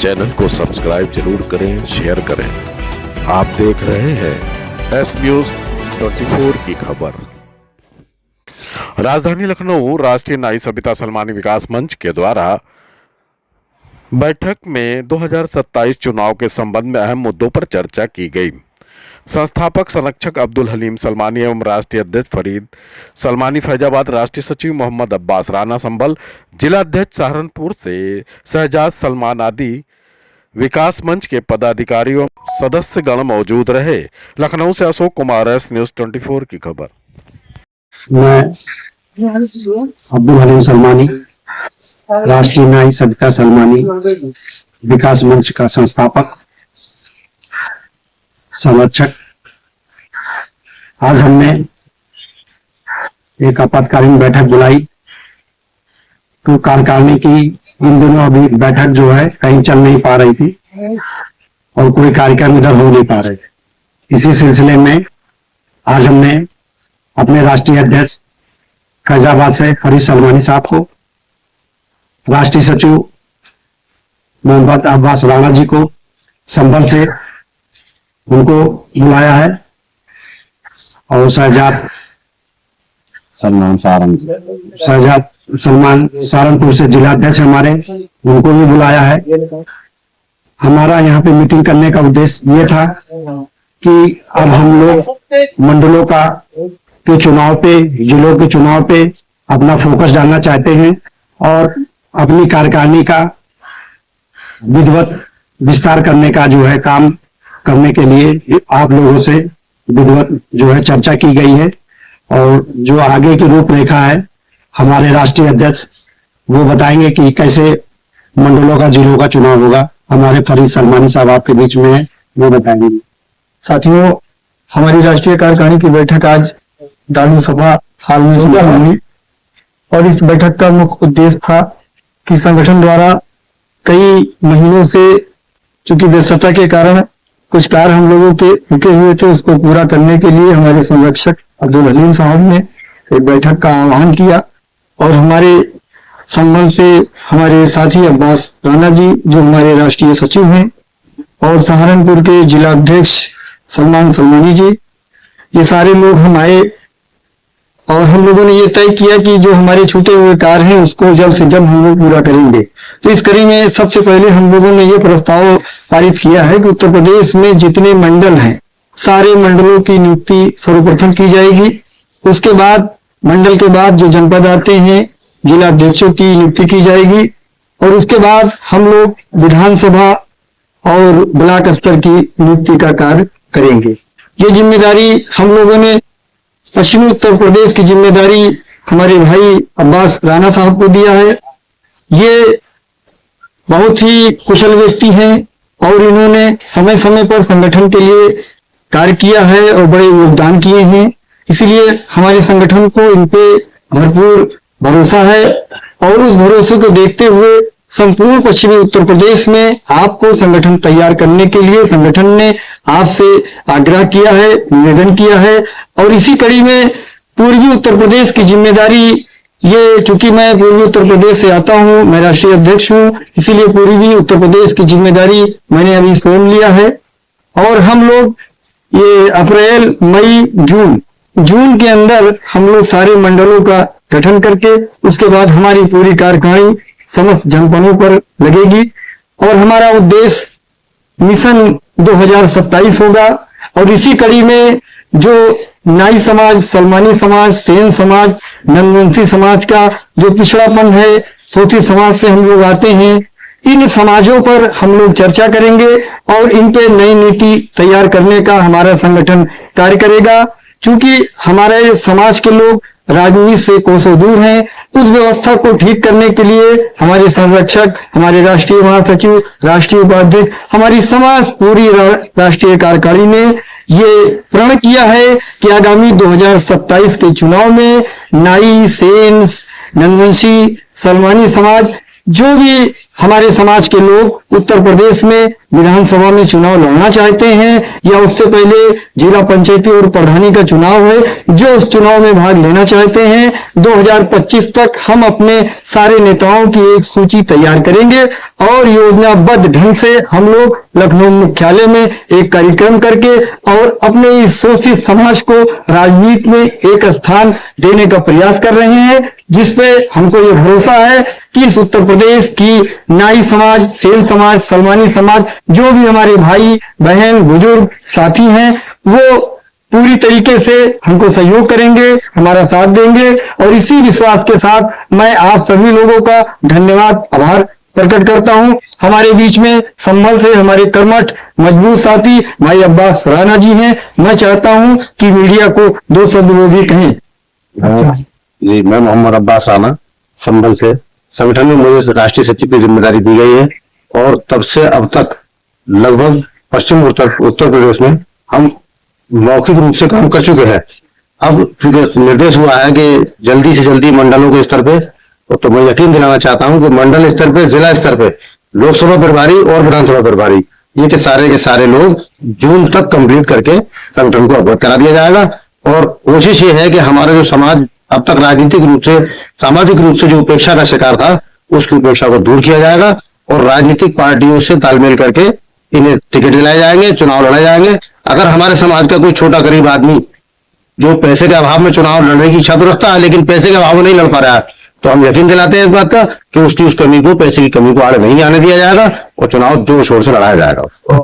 Channel को subscribe जरूर करें, शेयर करें। आप देख रहे हैं एस न्यूज 24 की खबर। राजधानी लखनऊ राष्ट्रीय नाई सविता सलमानी विकास मंच के द्वारा बैठक में 2027 चुनाव के संबंध में अहम मुद्दों पर चर्चा की गई। संस्थापक संरक्षक अब्दुल हलीम सलमानी एवं राष्ट्रीय अध्यक्ष फरीद सलमानी फैजाबाद, राष्ट्रीय सचिव मोहम्मद अब्बास राना संभल, जिला अध्यक्ष सहारनपुर से शहजाद सलमान आदि विकास मंच के पदाधिकारियों सदस्यगण मौजूद रहे। लखनऊ से अशोक कुमार, एस न्यूज 24 की खबर। मैं अब्दुल हलीम सलमानी, राष्ट्रीय नाई सविता सलमानी विकास मंच का संस्थापक संरक्षक, आज हमने एक आपातकालीन बैठक बुलाई। तो कार्यकारिणी की इन दिनों अभी बैठक जो है कहीं चल नहीं पा रही थी और कोई कार्यक्रम इधर हो नहीं पा रहे थे। इसी सिलसिले में आज हमने अपने राष्ट्रीय अध्यक्ष फैजाबाद से फरीद सलमानी साहब को, राष्ट्रीय सचिव मोहम्मद अब्बास राना जी को संभल से उनको बुलाया है और शहजाद सलमान सहारनपुर से जिला अध्यक्ष हमारे, उनको भी बुलाया है। हमारा यहाँ पे मीटिंग करने का उद्देश्य ये था कि अब हम लोग मंडलों का के चुनाव पे, जिलों के चुनाव पे अपना फोकस डालना चाहते हैं और अपनी कार्यकारिणी का विधिवत विस्तार करने का जो है काम करने के लिए आप लोगों से विधिवत जो है चर्चा की गई है। और जो आगे की रूपरेखा है हमारे राष्ट्रीय अध्यक्ष वो बताएंगे कि कैसे मंडलों का, जिलों का चुनाव होगा। हमारे फरीद सलमानी साहब आपके बीच में है, वो बताएंगे। साथियों, हमारी राष्ट्रीय कार्यकारिणी की बैठक आज दारू सभा हाल में संपन्न हुई और इस बैठक का मुख्य उद्देश्य था कि संगठन द्वारा कई महीनों से चूंकि व्यस्तता के कारण कुछ कार्य हम लोगों के रुके हुए थे, उसको पूरा करने के लिए हमारे संरक्षक अब्दुल हलीम साहब ने एक बैठक का आह्वान किया और हमारे संभल से हमारे साथी अब्बास राना जी जो हमारे राष्ट्रीय सचिव हैं और सहारनपुर के जिला अध्यक्ष सलमान सलमानी जी, ये सारे लोग हम आए और हम लोगों ने ये तय किया कि जो हमारे छूटे हुए कार्य हैं उसको जल्द से जल्द हम लोग पूरा करेंगे। तो इस कड़ी में सबसे पहले हम लोगों ने ये प्रस्ताव पारित किया है कि उत्तर प्रदेश में जितने मंडल हैं सारे मंडलों की नियुक्ति सर्वप्रथम की जाएगी। उसके बाद मंडल के बाद जो जनपद आते हैं जिला अध्यक्षों की नियुक्ति की जाएगी और उसके बाद हम लोग विधानसभा और ब्लॉक स्तर की नियुक्ति का कार्य करेंगे। ये जिम्मेदारी हम लोगों ने पश्चिमी उत्तर प्रदेश की जिम्मेदारी हमारे भाई अब्बास राना साहब को दिया है। ये बहुत ही कुशल व्यक्ति हैं और इन्होंने समय समय पर संगठन के लिए कार्य किया है और बड़े योगदान किए हैं, इसलिए हमारे संगठन को इन पे भरपूर भरोसा है और उस भरोसे को देखते हुए संपूर्ण पश्चिमी उत्तर प्रदेश में आपको संगठन तैयार करने के लिए संगठन ने आपसे आग्रह किया है, निवेदन किया है। और इसी कड़ी में पूर्वी उत्तर प्रदेश की जिम्मेदारी, ये चूंकि मैं पूर्वी उत्तर प्रदेश से आता हूं, मैं राष्ट्रीय अध्यक्ष हूं, इसीलिए पूर्वी उत्तर प्रदेश की जिम्मेदारी मैंने अभी स्वयं लिया है। और हम लोग ये अप्रैल, मई, जून के अंदर हम लोग सारे मंडलों का गठन करके उसके बाद हमारी पूरी कार्यकारिणी समस्त जनपदों पर लगेगी और हमारा उद्देश्य मिशन 2027 होगा। और इसी कड़ी में जो नाई समाज, सलमानी समाज, सेन समाज, नंदवंशी समाज का जो पिछड़ापन है, सोती समाज से हम लोग आते हैं, इन समाजों पर हम लोग चर्चा करेंगे और इन पे नई नीति तैयार करने का हमारा संगठन कार्य करेगा। चूंकि हमारे समाज के लोग राजनीति से कोसों दूर हैं, उस व्यवस्था को ठीक करने के लिए हमारे संरक्षक, हमारे राष्ट्रीय महासचिव, राष्ट्रीय उपाध्यक्ष, हमारी समाज पूरी राष्ट्रीय कार्यकारिणी ने ये प्रण किया है कि आगामी 2027 के चुनाव में नाई, सेन, नंदवंशी, सलमानी समाज, जो भी हमारे समाज के लोग उत्तर प्रदेश में विधानसभा में चुनाव लड़ना चाहते हैं या उससे पहले जिला पंचायती और प्रधानी का चुनाव है, जो उस चुनाव में भाग लेना चाहते हैं, 2025 तक हम अपने सारे नेताओं की एक सूची तैयार करेंगे और योजनाबद्ध ढंग से हम लोग लखनऊ मुख्यालय में एक कार्यक्रम करके और अपने इस शोषित समाज को राजनीति में एक स्थान देने का प्रयास कर रहे हैं, जिसपे हमको ये भरोसा है कि इस उत्तर प्रदेश की नाई समाज, सेन समाज, सलमानी समाज, जो भी हमारे भाई बहन बुजुर्ग साथी हैं, वो पूरी तरीके से हमको सहयोग करेंगे, हमारा साथ देंगे। और इसी विश्वास के साथ मैं आप सभी लोगों का धन्यवाद, आभार प्रकट करता हूं। हमारे बीच में संभल से हमारे कर्मठ मजबूत साथी भाई अब्बास राणा जी हैं। मैं चाहता हूं कि मीडिया को दो शब्द वो भी कहें। जी, मैं मोहम्मद अब्बास राणा संभल से। संगठन में मुझे राष्ट्रीय सचिव की जिम्मेदारी दी गई है और तब से अब तक लगभग पश्चिम उत्तर प्रदेश में हम मौखिक रूप से काम कर चुके हैं। अब निर्देश हुआ है कि जल्दी से जल्दी मंडलों के स्तर पे, तो मैं यकीन दिलाना चाहता हूं कि मंडल स्तर पे, जिला स्तर पे, लोकसभा प्रभारी और विधानसभा प्रभारी, ये के सारे लोग जून तक कंप्लीट करके संगठन को अवगत करा दिया जाएगा। और कोशिश ये है कि हमारा जो समाज अब तक राजनीतिक रूप से, सामाजिक रूप से जो उपेक्षा का शिकार था, उसकी उपेक्षा को दूर किया जाएगा और राजनीतिक पार्टियों से तालमेल करके इन्हें टिकट दिलाए जाएंगे, चुनाव लड़ाए जाएंगे। अगर हमारे समाज का कोई छोटा गरीब आदमी जो पैसे के अभाव में चुनाव लड़ने की इच्छा तो रखता है, लेकिन पैसे के अभाव में नहीं लड़ पा रहा है, तो हम यकीन दिलाते हैं इस बात का कि उसकी उस कमी को, पैसे की कमी को आड़े नहीं आने दिया जाएगा और चुनाव जोर शोर से लड़ाया जाएगा।